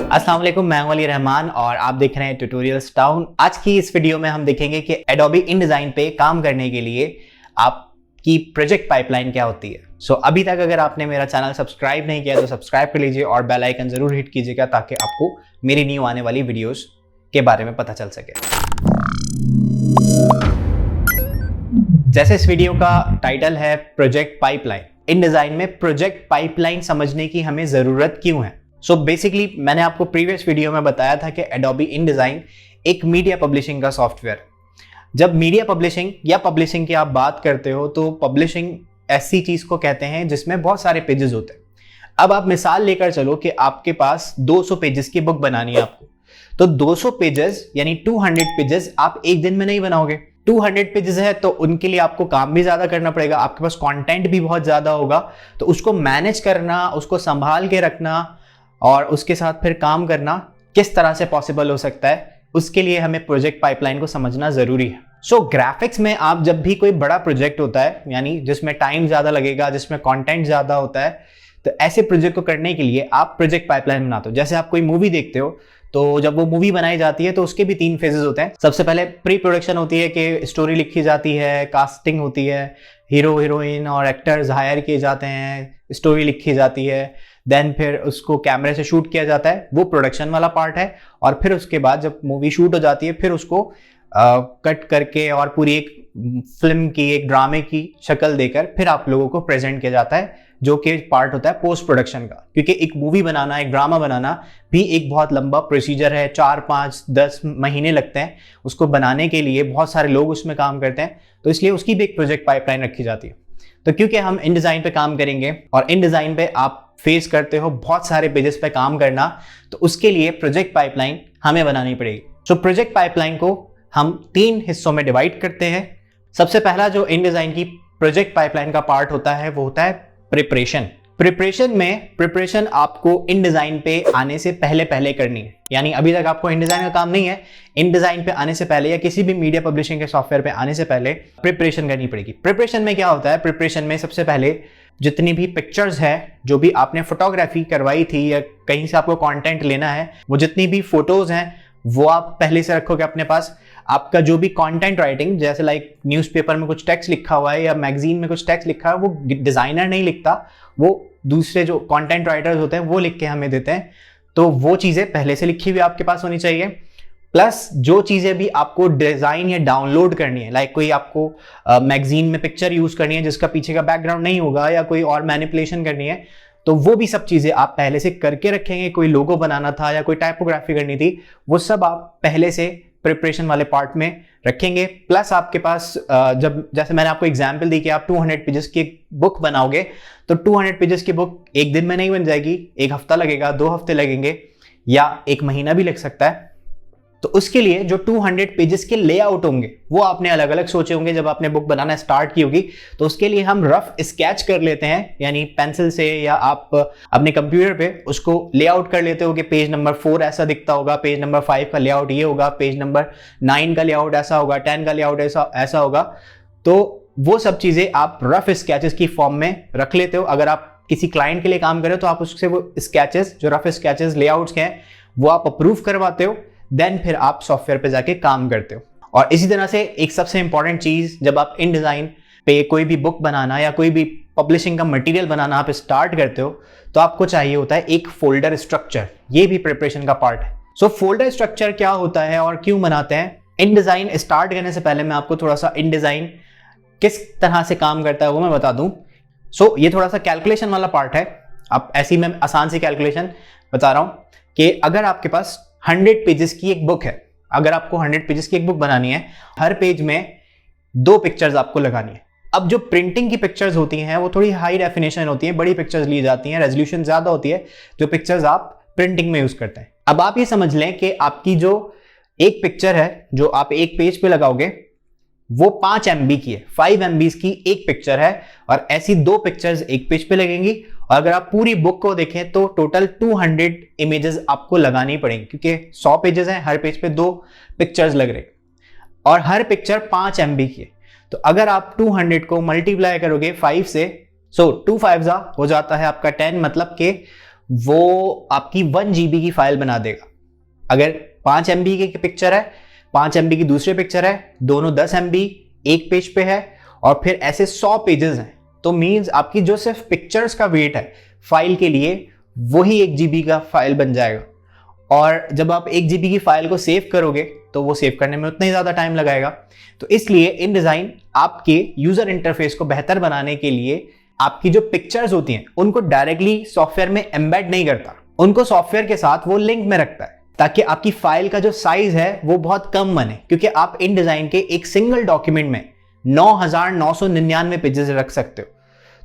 अस्सलाम वालेकुम, मैं अली रहमान और आप देख रहे हैं ट्यूटोरियल्स टाउन। आज की इस वीडियो में हम देखेंगे कि एडोबी InDesign पे काम करने के लिए आपकी प्रोजेक्ट पाइपलाइन क्या होती है। अभी तक अगर आपने मेरा चैनल सब्सक्राइब नहीं किया तो सब्सक्राइब कर लीजिए और बेल आइकन जरूर हिट कीजिएगा ताकि आपको मेरी न्यू आने वाली वीडियोस के बारे में पता चल सके। जैसे इस वीडियो का टाइटल है प्रोजेक्ट पाइपलाइन, InDesign में प्रोजेक्ट पाइपलाइन समझने की हमें जरूरत क्यों है। बेसिकली मैंने आपको प्रीवियस वीडियो में बताया था कि एडोबी InDesign एक मीडिया पब्लिशिंग का सॉफ्टवेयर। जब मीडिया पब्लिशिंग या पब्लिशिंग की आप बात करते हो तो पब्लिशिंग ऐसी चीज को कहते हैं जिसमें बहुत सारे पेजेस होते हैं। अब आप मिसाल लेकर चलो कि आपके पास 200 पेजेस की बुक बनानी है आपको, तो 200 पेजेस यानी 200 पेजेस आप एक दिन में नहीं बनाओगे। 200 पेजेस है तो उनके लिए आपको काम भी ज्यादा करना पड़ेगा, आपके पास कंटेंट भी बहुत ज्यादा होगा, तो उसको मैनेज करना, उसको संभाल के रखना और उसके साथ फिर काम करना किस तरह से पॉसिबल हो सकता है, उसके लिए हमें प्रोजेक्ट पाइपलाइन को समझना जरूरी है। ग्राफिक्स में आप जब भी कोई बड़ा प्रोजेक्ट होता है यानी जिसमें टाइम ज्यादा लगेगा, जिसमें कंटेंट ज्यादा होता है, तो ऐसे प्रोजेक्ट को करने के लिए आप प्रोजेक्ट पाइपलाइन बनाते हो। जैसे आप कोई मूवी देखते हो तो जब वो मूवी बनाई जाती है तो उसके भी 3 फेजेस होते हैं। सबसे पहले प्री प्रोडक्शन होती है कि स्टोरी लिखी जाती है, कास्टिंग होती है, हीरो हीरोइन और एक्टर्स हायर किए जाते हैं, स्टोरी लिखी जाती है, देन फिर उसको कैमरे से शूट किया जाता है, वो प्रोडक्शन वाला पार्ट है। और फिर उसके बाद जब मूवी शूट हो जाती है फिर उसको कट करके और पूरी एक फिल्म की, एक ड्रामे की शक्ल देकर फिर आप लोगों को प्रेजेंट किया जाता है, जो कि पार्ट होता है पोस्ट प्रोडक्शन का। क्योंकि एक मूवी बनाना, एक ड्रामा बनाना भी एक बहुत लंबा प्रोसीजर है, 4, 5, 10 महीने लगते हैं उसको बनाने के लिए, बहुत सारे लोग उसमें काम करते हैं, तो इसलिए उसकी भी एक प्रोजेक्ट पाइपलाइन रखी जाती है। तो क्योंकि हम InDesign पे काम करेंगे और InDesign पे आप फेस करते हो बहुत सारे पेजेस पे काम करना, तो उसके लिए प्रोजेक्ट पाइपलाइन हमें बनानी पड़ेगी। प्रोजेक्ट पाइपलाइन को हम 3 हिस्सों में डिवाइड करते हैं। सबसे पहला जो InDesign की प्रोजेक्ट पाइपलाइन का पार्ट होता है वो होता है प्रिपरेशन। प्रिपरेशन आपको InDesign पे आने से पहले करनी है, यानी अभी तक आपको InDesign का काम नहीं है, InDesign पे आने से पहले या किसी भी मीडिया पब्लिशिंग के सॉफ्टवेयर पे आने से पहले प्रिपरेशन करनी पड़ेगी। प्रिपरेशन में क्या होता है, प्रिपरेशन में सबसे पहले जितनी भी पिक्चर्स है, जो भी आपने फोटोग्राफी करवाई थी या कहीं से आपको कंटेंट लेना है, वो जितनी भी फोटोज हैं वो आप पहले से रखोगे अपने पास। आपका जो भी कंटेंट राइटिंग, जैसे लाइक न्यूज़पेपर में कुछ टेक्स्ट लिखा हुआ है या मैगजीन में कुछ टेक्स्ट लिखा है, वो डिजाइनर नहीं लिखता, वो दूसरे जो कंटेंट राइटर्स होते हैं वो लिख के हमें देते हैं, तो वो चीजें पहले से लिखी हुई आपके पास होनी चाहिए। प्लस जो चीजें भी आपको डिजाइन या डाउनलोड करनी है, लाइक कोई आपको मैगजीन में पिक्चर यूज करनी है जिसका पीछे का बैकग्राउंड नहीं होगा या कोई और मैनिपुलेशन करनी है, तो वो भी सब चीजें आप पहले से करके रखेंगे। कोई लोगो बनाना था या कोई टाइपोग्राफी करनी थी, वो सब आप पहले से प्रिपरेशन वाले पार्ट में रखेंगे। प्लस आपके पास जब, जैसे मैंने आपको एग्जांपल दी कि आप 200 पेजेस की एक बुक बनाओगे, तो 200 पेजेस की बुक एक दिन में नहीं बन जाएगी, 1 हफ्ता लगेगा, 2 हफ्ते लगेंगे या 1 महीना भी लग सकता है। तो उसके लिए जो 200 पेजेस के लेआउट होंगे वो आपने अलग अलग सोचे होंगे जब आपने बुक बनाना स्टार्ट की होगी। तो उसके लिए हम रफ स्केच कर लेते हैं, यानी पेंसिल से या आप अपने कंप्यूटर पे उसको लेआउट कर लेते हो कि पेज नंबर 4 ऐसा दिखता होगा, पेज नंबर 5 का लेआउट ये होगा, पेज नंबर 9 का लेआउट ऐसा होगा, 10 का लेआउट ऐसा होगा। तो वो सब चीजें आप रफ स्केचेस की फॉर्म में रख लेते हो। अगर आप किसी क्लाइंट के लिए काम करें तो आप उससे वो स्केचेस, जो रफ स्केचेस लेआउट्स के हैं, वो आप अप्रूव करवाते हो, देन फिर आप सॉफ्टवेयर पे जाके काम करते हो। और इसी तरह से एक सबसे इंपॉर्टेंट चीज, जब आप InDesign पे कोई भी बुक बनाना या कोई भी पब्लिशिंग का मटेरियल बनाना आप स्टार्ट करते हो, तो आपको चाहिए होता है एक फोल्डर स्ट्रक्चर। ये भी प्रिपरेशन का पार्ट है। फोल्डर स्ट्रक्चर क्या होता है और क्यों बनाते हैं? InDesign स्टार्ट करने से पहले मैं आपको थोड़ा सा InDesign किस तरह से काम करता है वो मैं बता दूं। ये थोड़ा सा कैलकुलेशन वाला पार्ट है। अब ऐसी मैं आसान सी कैलकुलेशन बता रहा हूं कि अगर आपके पास 100 पेजेस की एक बुक है, अगर आपको 100 पेजेस की एक बुक बनानी है, हर पेज में 2 पिक्चर्स आपको लगानी है। अब जो प्रिंटिंग की पिक्चर्स होती हैं वो थोड़ी हाई डेफिनेशन होती हैं, बड़ी पिक्चर्स ली जाती हैं, रेजोल्यूशन ज्यादा होती है जो पिक्चर्स आप प्रिंटिंग में यूज करते हैं। अब आप ये समझ लें कि आपकी जो एक पिक्चर है जो आप एक पेज पे लगाओगे वो 5 MB की है, 5 MB की एक पिक्चर है, और ऐसी 2 पिक्चर्स एक पेज पे लगेंगी। और अगर आप पूरी बुक को देखें तो टोटल 200 इमेजेस आपको लगानी पड़ेंगी, क्योंकि 100 पेजेस हैं, हर पेज पे 2 पिक्चर्स लग रहे और हर पिक्चर 5 MB की है। तो अगर आप 200 को मल्टीप्लाई करोगे 5 से, सो 2 5 हो जाता है आपका 10, मतलब कि वो आपकी 1 GB की फाइल बना देगा। अगर 5 MB की पिक्चर है, 5 MB की दूसरी पिक्चर है, दोनों 10 MB एक पेज पे है, और फिर ऐसे 100 पेजेस हैं, तो मीन्स आपकी जो सिर्फ पिक्चर्स का वेट है फाइल के लिए वही 1 GB का फाइल बन जाएगा। और जब आप 1 GB की फाइल को सेव करोगे तो वो सेव करने में उतना ही ज़्यादा टाइम लगाएगा। तो इसलिए InDesign आपके यूज़र इंटरफेस को बेहतर बनाने के लिए आपकी जो पिक्चर्स होती हैं उनको डायरेक्टली सॉफ्टवेयर में एम्बेड नहीं करता, उनको सॉफ्टवेयर के साथ वो लिंक में रखता है, ताकि आपकी फाइल का जो साइज है वो बहुत कम बने। क्योंकि आप InDesign के एक सिंगल डॉक्यूमेंट में 9999 पेजेस रख सकते हो।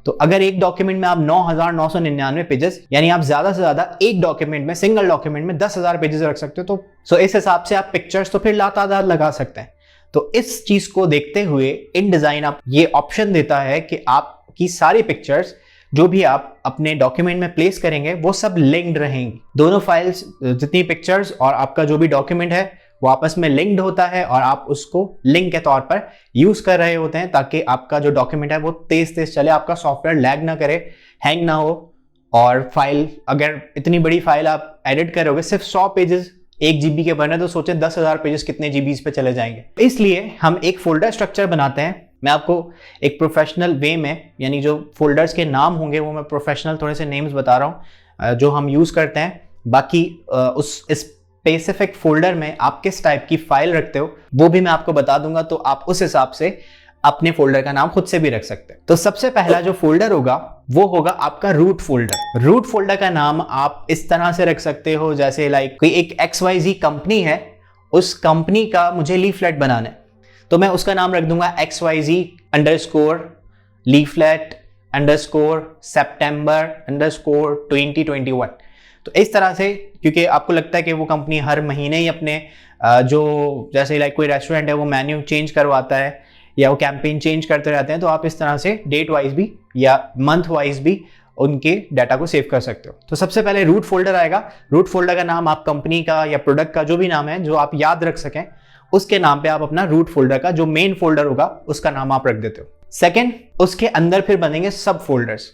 तो अगर एक डॉक्यूमेंट में आप 9999 पेजेस, यानी आप ज्यादा से ज्यादा एक डॉक्यूमेंट में, सिंगल डॉक्यूमेंट में 10,000 पेजेस रख सकते हो। तो इस हिसाब से आप पिक्चर्स तो फिर लातादार लगा सकते हैं। तो इस चीज को देखते हुए InDesign आप ये ऑप्शन देता है कि आपकी सारी पिक्चर्स जो भी आप अपने डॉक्यूमेंट में प्लेस करेंगे वो सब लिंक्ड रहेंगी। दोनों फाइल्स, जितनी पिक्चर्स और आपका जो भी डॉक्यूमेंट है वो आपस में लिंक्ड होता है, और आप उसको लिंक के तौर पर यूज कर रहे होते हैं, ताकि आपका जो डॉक्यूमेंट है वो तेज तेज चले, आपका सॉफ्टवेयर लैग ना करे, हैंग ना हो। और फाइल, अगर इतनी बड़ी फाइल आप एडिट करोगे, सिर्फ 100 पेजेस 1 GB के बने, तो सोचे 10,000 पेजेस कितने GBs पे चले जाएंगे। इसलिए हम एक फोल्डर स्ट्रक्चर बनाते हैं। मैं आपको एक प्रोफेशनल वे में, यानी जो फोल्डर्स के नाम होंगे वो मैं प्रोफेशनल थोड़े से नेम्स बता रहा हूँ जो हम यूज करते हैं। बाकी उस स्पेसिफिक फोल्डर में आप किस टाइप की फाइल रखते हो वो भी मैं आपको बता दूंगा, तो आप उस हिसाब से अपने फोल्डर का नाम खुद से भी रख सकते हैं। तो सबसे पहला जो फोल्डर होगा वो होगा आपका रूट फोल्डर। रूट फोल्डर का नाम आप इस तरह से रख सकते हो, जैसे लाइक कोई एक XYZ कंपनी है, उस कंपनी का मुझे लीफलेट बनाना है, तो मैं उसका नाम रख दूंगा XYZ_leaflet_September_2021। तो इस तरह से, क्योंकि आपको लगता है कि वो कंपनी हर महीने ही अपने जो, जैसे लाइक कोई रेस्टोरेंट है वो मेन्यू चेंज करवाता है या वो कैंपेन चेंज करते रहते हैं, तो आप इस तरह से डेट वाइज भी या मंथ वाइज भी उनके डाटा को सेव कर सकते हो। तो सबसे पहले रूट फोल्डर आएगा। रूट फोल्डर का नाम आप कंपनी का या प्रोडक्ट का जो भी नाम है जो आप याद रख सकें, उसके नाम पे आप अपना रूट फोल्डर का जो मेन फोल्डर होगा उसका नाम आप रख देते हो। सेकंड, उसके अंदर फिर बनेंगे सब फोल्डर्स।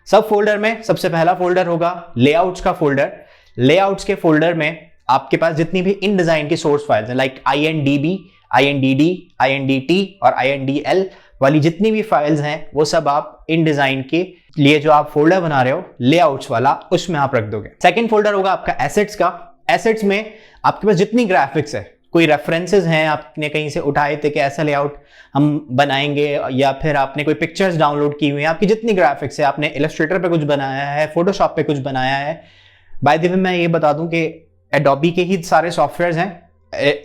सब फोल्डर में सबसे पहला फोल्डर होगा लेआउट्स का फोल्डर। लेआउट्स के फोल्डर में आपके पास जितनी भी InDesign की सोर्स फाइल्स हैं, लाइक INDB, INDD, INDT और INDL वाली जितनी भी फाइल्स हैं, वो सब आप InDesign के लिए जो आप फोल्डर बना रहे हो लेआउट्स वाला, उसमें आप रख दोगे। सेकंड फोल्डर होगा आपका एसेट्स का। एसेट्स में आपके पास जितनी ग्राफिक्स है, कोई रेफरेंसेस हैं आपने कहीं से उठाए थे कि ऐसा लेआउट हम बनाएंगे, या फिर आपने कोई पिक्चर्स डाउनलोड की हुई हैं, आपकी जितनी ग्राफिक्स है, आपने इलस्ट्रेटर पे कुछ बनाया है, फोटोशॉप पे कुछ बनाया है। बाय द वे मैं ये बता दूं कि एडोबी के ही सारे सॉफ्टवेयर्स हैं,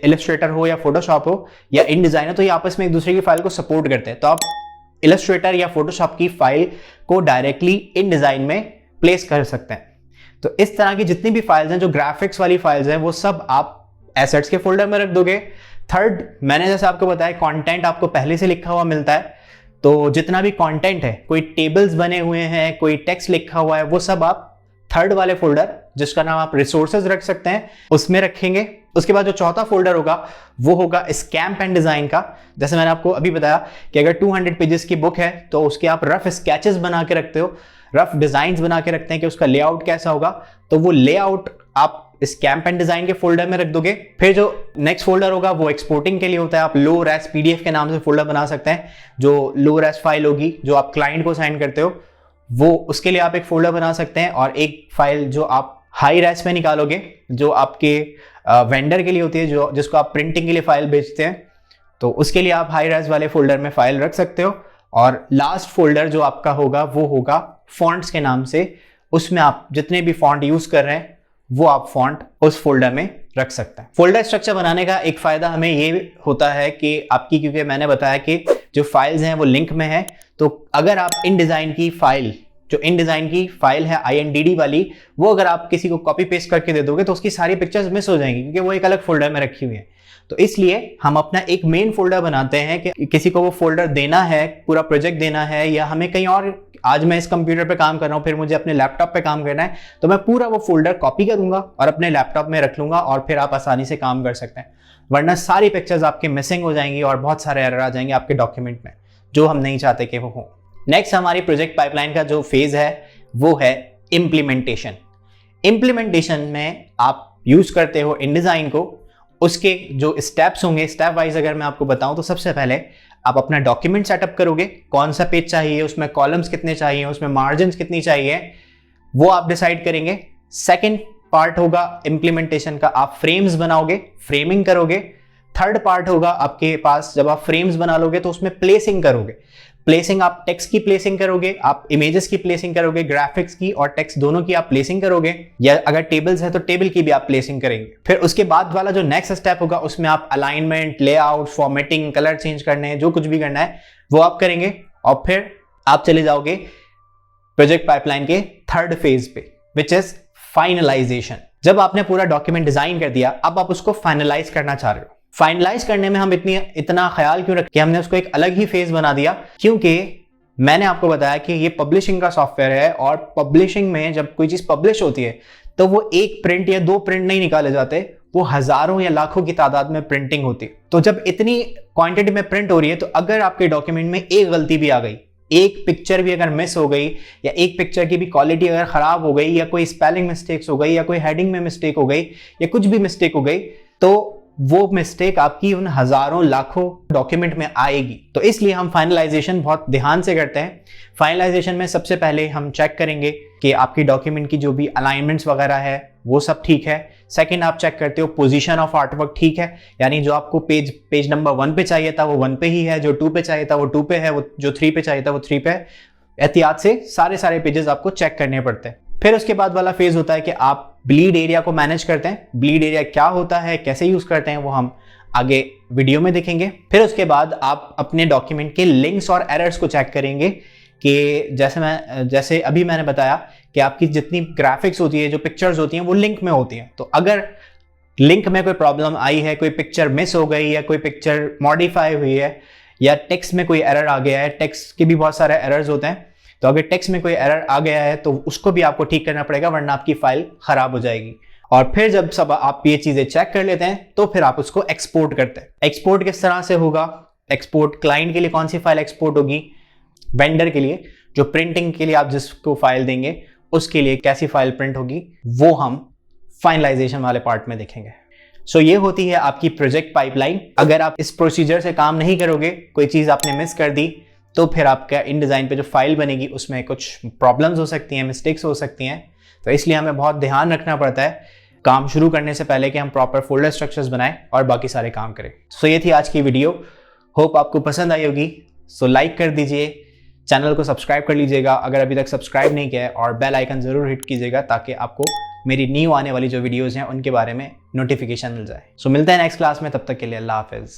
इलस्ट्रेटर हो या फोटोशॉप हो या InDesign हो, तो ये आपस में एक दूसरे की फाइल को सपोर्ट करते हैं। तो आप इलस्ट्रेटर या फोटोशॉप की फाइल को डायरेक्टली InDesign में प्लेस कर सकते हैं। तो इस तरह की जितनी भी फाइल्स हैं, जो ग्राफिक्स वाली फाइल्स हैं, वो सब आप एसेट्स के फोल्डर में रख दोगे। थर्ड, मैंने जैसे आपको बताया, कंटेंट आपको पहले से लिखा हुआ मिलता है, तो जितना भी कंटेंट है, कोई टेबल्स बने हुए हैं, कोई टेक्स्ट लिखा हुआ है, वो सब आप थर्ड वाले फोल्डर, जिसका नाम आप रिसोर्सेज रख सकते हैं, उसमें रखेंगे। उसके बाद जो चौथा फोल्डर होगा वो होगा स्कैम्प एंड डिजाइन का। जैसे मैंने आपको अभी बताया कि अगर 200 पेजेस की बुक है तो उसके आप रफ स्केचेस बना के रखते हो, रफ डिजाइन्स बना के रखते हैं कि उसका लेआउट कैसा होगा, तो वो लेआउट आप स्कैम्प एंड डिजाइन के फोल्डर में रख दोगे। फिर जो नेक्स्ट फोल्डर होगा वो एक्सपोर्टिंग के लिए होता है। आप लो रेस PDF के नाम से फोल्डर बना सकते हैं। जो लो रेस फाइल होगी जो आप क्लाइंट को सेंड करते हो, वो उसके लिए आप एक फोल्डर बना सकते हैं। और एक फाइल जो आप हाई रेस में निकालोगे, जो आपके वेंडर के लिए होती है, जो जिसको आप प्रिंटिंग के लिए फाइल बेचते हैं, तो उसके लिए आप हाई रेस वाले फोल्डर में फाइल रख सकते हो। और लास्ट फोल्डर जो आपका होगा वो होगा फॉन्ट्स के नाम से। उसमें आप जितने भी फॉन्ट यूज कर रहे हैं वो आप फॉन्ट उस फोल्डर में रख सकते हैं। फोल्डर स्ट्रक्चर बनाने का एक फायदा हमें ये होता है कि आपकी, क्योंकि मैंने बताया कि जो फाइल्स हैं वो लिंक में है, तो अगर आप InDesign की फाइल, जो InDesign की फाइल है INDD वाली, वो अगर आप किसी को कॉपी पेस्ट करके दे दोगे तो उसकी सारी पिक्चर्स मिस हो जाएंगी, क्योंकि वो एक अलग फोल्डर में रखी हुई है। तो इसलिए हम अपना एक मेन फोल्डर बनाते हैं कि किसी को वो फोल्डर देना है, पूरा प्रोजेक्ट देना है, या हमें कहीं और, आज मैं इस कंप्यूटर पे काम कर रहा हूँ, फिर मुझे अपने लैपटॉप पे काम करना है, तो मैं पूरा वो फोल्डर कॉपी करूंगा और अपने लैपटॉप में रख लूंगा, और फिर आप आसानी से काम कर सकते हैं। वरना सारी पिक्चर्स आपके मिसिंग हो जाएंगी और बहुत सारे एरर आ जाएंगे आपके डॉक्यूमेंट में, जो हम नहीं चाहते कि वो हो। नेक्स्ट हमारी प्रोजेक्ट पाइपलाइन का जो फेज है वो है इम्प्लीमेंटेशन। इम्प्लीमेंटेशन में आप यूज करते हो इनडिजाइन को। उसके जो स्टेप्स होंगे, स्टेप वाइज अगर मैं आपको बताऊं तो सबसे पहले आप अपना डॉक्यूमेंट सेटअप करोगे, कौन सा पेज चाहिए, उसमें कॉलम्स कितने चाहिए, उसमें मार्जिन कितनी चाहिए, वो आप डिसाइड करेंगे। सेकेंड पार्ट होगा इम्प्लीमेंटेशन का, आप फ्रेम्स बनाओगे, फ्रेमिंग करोगे। थर्ड पार्ट होगा आपके पास, जब आप फ्रेम्स बना लोगे तो उसमें प्लेसिंग करोगे। प्लेसिंग आप टेक्स्ट की प्लेसिंग करोगे, आप इमेजेस की प्लेसिंग करोगे, ग्राफिक्स की और टेक्स्ट दोनों की आप प्लेसिंग करोगे, या अगर टेबल्स है तो टेबल की भी आप प्लेसिंग करेंगे। फिर उसके बाद वाला जो नेक्स्ट स्टेप होगा उसमें आप alignment, layout, formatting, colour change करने हैं, जो कुछ भी करना है वो आप करेंगे। और फिर आप चले जाओगे प्रोजेक्ट पाइपलाइन के थर्ड फेज पे, विच इज फाइनलाइजेशन। जब आपने पूरा डॉक्यूमेंट डिजाइन कर दिया, अब आप उसको फाइनलाइज करना चाह रहे हो। फाइनलाइज करने में हम इतना ख्याल क्यों रखें कि हमने उसको एक अलग ही फेज बना दिया, क्योंकि मैंने आपको बताया कि ये पब्लिशिंग का सॉफ्टवेयर है और पब्लिशिंग में जब कोई चीज पब्लिश होती है तो वो एक प्रिंट या दो प्रिंट नहीं निकाले जाते, वो हजारों या लाखों की तादाद में प्रिंटिंग होती है। तो जब इतनी क्वांटिटी में प्रिंट हो रही है तो अगर आपके डॉक्यूमेंट में एक गलती भी आ गई, एक पिक्चर भी अगर मिस हो गई, या एक पिक्चर की भी क्वालिटी अगर खराब हो गई, या कोई स्पेलिंग मिस्टेक्स हो गई, या कोई हेडिंग में मिस्टेक हो गई, या कुछ भी मिस्टेक हो गई, तो वो मिस्टेक आपकी उन हजारों लाखों डॉक्यूमेंट में आएगी। तो इसलिए हम फाइनलाइजेशन बहुत ध्यान से करते हैं। फाइनलाइजेशन में सबसे पहले हम चेक करेंगे कि आपकी डॉक्यूमेंट की जो भी अलाइनमेंट्स वगैरह है वो सब ठीक है। सेकंड, आप चेक करते हो पोजीशन ऑफ आर्टवर्क ठीक है, यानी जो आपको पेज नंबर 1 पे चाहिए था वो 1 पे ही है, जो 2 पे चाहिए था वो 2 पे है, वो जो 3 पे चाहिए था वो 3 पे है। एहतियात से सारे पेजेस आपको चेक करने पड़ते हैं। फिर उसके बाद वाला फेज होता है कि आप ब्लीड एरिया को मैनेज करते हैं। ब्लीड एरिया क्या होता है, कैसे यूज करते हैं, वो हम आगे वीडियो में देखेंगे। फिर उसके बाद आप अपने डॉक्यूमेंट के लिंक्स और एरर्स को चेक करेंगे कि जैसे अभी मैंने बताया कि आपकी जितनी ग्राफिक्स होती है, जो पिक्चर्स होती हैं, वो लिंक में होती हैं। तो अगर लिंक में कोई प्रॉब्लम आई है, कोई पिक्चर मिस हो गई, या कोई पिक्चर मॉडिफाई हुई है, या टेक्स्ट में कोई एरर आ गया है, टेक्स्ट के भी बहुत सारे एरर्स होते हैं, तो अगर टेक्स्ट में कोई एरर आ गया है तो उसको भी आपको ठीक करना पड़ेगा, वरना आपकी फाइल खराब हो जाएगी। और फिर जब सब आप ये चीजें चेक कर लेते हैं तो फिर आप उसको एक्सपोर्ट करते हैं। एक्सपोर्ट किस तरह से होगा, एक्सपोर्ट क्लाइंट के लिए कौन सी फाइल एक्सपोर्ट होगी, वेंडर के लिए जो प्रिंटिंग के लिए आप जिसको फाइल देंगे उसके लिए कैसी फाइल प्रिंट होगी, वो हम फाइनलाइजेशन वाले पार्ट में देखेंगे। सो ये होती है आपकी प्रोजेक्ट पाइपलाइन। अगर आप इस प्रोसीजर से काम नहीं करोगे, कोई चीज आपने मिस कर दी, तो फिर आपका इन डिजाइन पे जो फाइल बनेगी उसमें कुछ प्रॉब्लम्स हो सकती हैं, मिस्टेक्स हो सकती हैं। तो इसलिए हमें बहुत ध्यान रखना पड़ता है काम शुरू करने से पहले कि हम प्रॉपर फोल्डर स्ट्रक्चर्स बनाएं और बाकी सारे काम करें। सो ये थी आज की वीडियो, होप आपको पसंद आई होगी। सो लाइक कर दीजिए, चैनल को सब्सक्राइब कर लीजिएगा अगर अभी तक सब्सक्राइब नहीं किया है, और बेल आइकन जरूर हिट कीजिएगा ताकि आपको मेरी न्यू आने वाली जो वीडियोज़ हैं उनके बारे में नोटिफिकेशन मिल जाए। सो मिलते हैं नेक्स्ट क्लास में, तब तक के लिए अल्लाह हाफिज़।